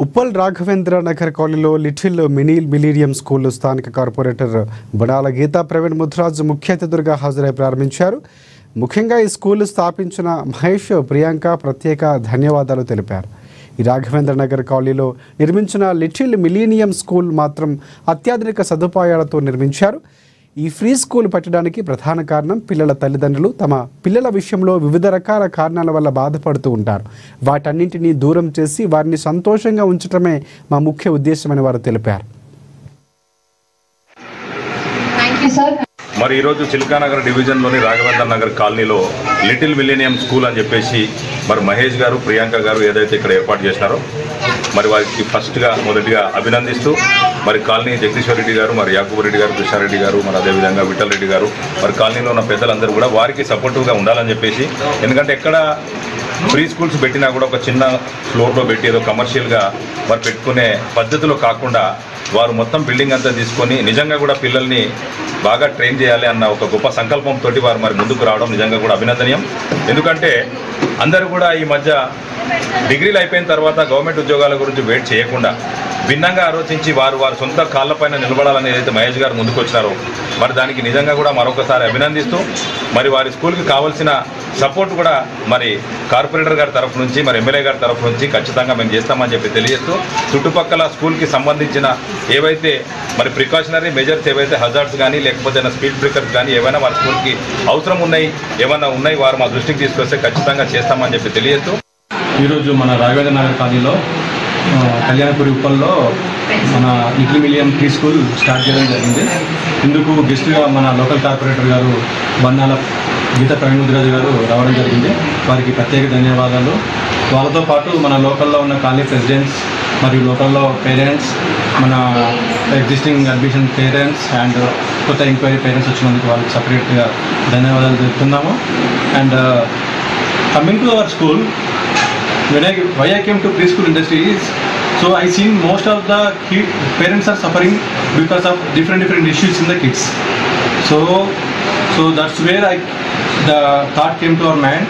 ఉప్పల్ రాఘవేంద్ర నగర్ కాలనీలో little millennium school స్థానిక corporator Badala Gita Praveen Mudiraj ముఖ్య అతిథులుగా హాజరై ప్రారంభించారు. ముఖ్యంగా ఈ స్కూల్ స్థాపించిన మహేష్, ప్రియాంక ప్రత్యేక ధన్యవాదాలు తెలిపారు. ఈ రాఘవేంద్ర నగర్ కాలనీలో నిర్మించిన లిటిల్ మిలీనియం స్కూల్ మాత్రం అత్యాధునిక సదుపాయాలతో నిర్మించారు. ఈ ఫ్రీ స్కూల్ పెట్టడానికి ప్రధాన కారణం పిల్లల తల్లిదండ్రులు తమ పిల్లల విషయంలో వివిధ రకాల కారణాల వల్ల బాధపడుతూ ఉంటారు. వాటన్నింటినీ దూరం చేసి వారిని సంతోషంగా ఉంచడమే మా ముఖ్య ఉద్దేశమని వారు తెలిపారు. మరి ఈరోజు చిల్కానగర్ డివిజన్లోని రాఘవేంద్ర నగర్ కాలనీలో లిటిల్ మిలీనియం స్కూల్ అని చెప్పేసి మరి మహేష్ గారు, ప్రియాంక గారు ఏదైతే ఇక్కడ ఏర్పాటు చేసినారో మరి వారికి మొదటిగా అభినందిస్తూ మరి కాలనీ జగదీశ్వర్ రెడ్డి గారు, మరి యాకూబ్ రెడ్డి గారు, కృష్ణారెడ్డి గారు, మరి అదేవిధంగా విఠల్ రెడ్డి గారు, మరి కాలనీలో ఉన్న పెద్దలందరూ కూడా వారికి సపోర్టివ్గా ఉండాలని చెప్పేసి, ఎందుకంటే ఎక్కడ ప్రీ స్కూల్స్ పెట్టినా కూడా ఒక చిన్న ఫ్లోర్లో పెట్టి ఏదో కమర్షియల్గా మరి పెట్టుకునే పద్ధతిలో కాకుండా వారు మొత్తం బిల్డింగ్ అంతా తీసుకొని నిజంగా కూడా పిల్లల్ని బాగా ట్రైన్ చేయాలి అన్న ఒక గొప్ప సంకల్పంతో వారు మరి ముందుకు రావడం నిజంగా కూడా అభినందనీయం. ఎందుకంటే అందరూ కూడా ఈ మధ్య డిగ్రీలు అయిపోయిన తర్వాత గవర్నమెంట్ ఉద్యోగాల గురించి వెయిట్ చేయకుండా భిన్నంగా ఆలోచించి వారు సొంత కాళ్ళపైన నిలబడాలని ఏదైతే మహేష్ గారు ముందుకు వచ్చినారో మరి దానికి నిజంగా కూడా మరొకసారి అభినందిస్తూ మరి వారి స్కూల్కి కావాల్సిన సపోర్ట్ కూడా మరి కార్పొరేటర్ గారి తరఫు నుంచి, మరి ఎమ్మెల్యే గారి తరఫు నుంచి ఖచ్చితంగా మేము చేస్తామని చెప్పి తెలియజేస్తూ, చుట్టుపక్కల స్కూల్కి సంబంధించిన ఏవైతే మరి ప్రికాషనరీ మెజర్స్ ఏవైతే హజార్డ్స్ కానీ లేకపోతే స్పీడ్ బ్రేకర్స్ కానీ ఏవైనా వారి స్కూల్కి అవసరం ఏమైనా ఉన్నాయి వారు మా దృష్టికి తీసుకొస్తే ఖచ్చితంగా చేస్తామని చెప్పి తెలియజేస్తూ, ఈరోజు మన రాఘవేంద్ర నగర్ కాలనీలో కళ్యాణపురి ఉప్పల్లో మన little millennium pre school start చేయడం జరిగింది. ఇందుకు గెస్ట్గా మన లోకల్ కార్పొరేటర్ గారు బన్నాల గీతా ప్రవీణ్ ముద్రాజ్ గారు రావడం జరిగింది. వారికి ప్రత్యేక ధన్యవాదాలు. వాళ్ళతో పాటు మన లోకల్లో ఉన్న కాలనీ ప్రెసిడెంట్స్ మరియు లోకల్లో పేరెంట్స్, మన ఎగ్జిస్టింగ్ అడ్మిషన్ పేరెంట్స్ అండ్ కొత్త ఎంక్వైరీ పేరెంట్స్ వచ్చినందుకు వాళ్ళకి సపరేట్గా ధన్యవాదాలు తెలుపుతున్నాము. And coming to our school, why I came to preschool industry is, so I seen most of the parents are suffering because of different issues in the kids. So that's where the thought came to our mind.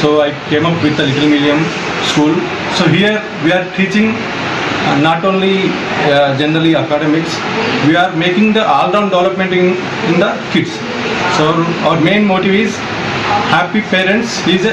So I came up with the Little Miలీnium School. So here we are teaching not only generally academics, we are making the all-round development in the kids. So our main motive is happy parents is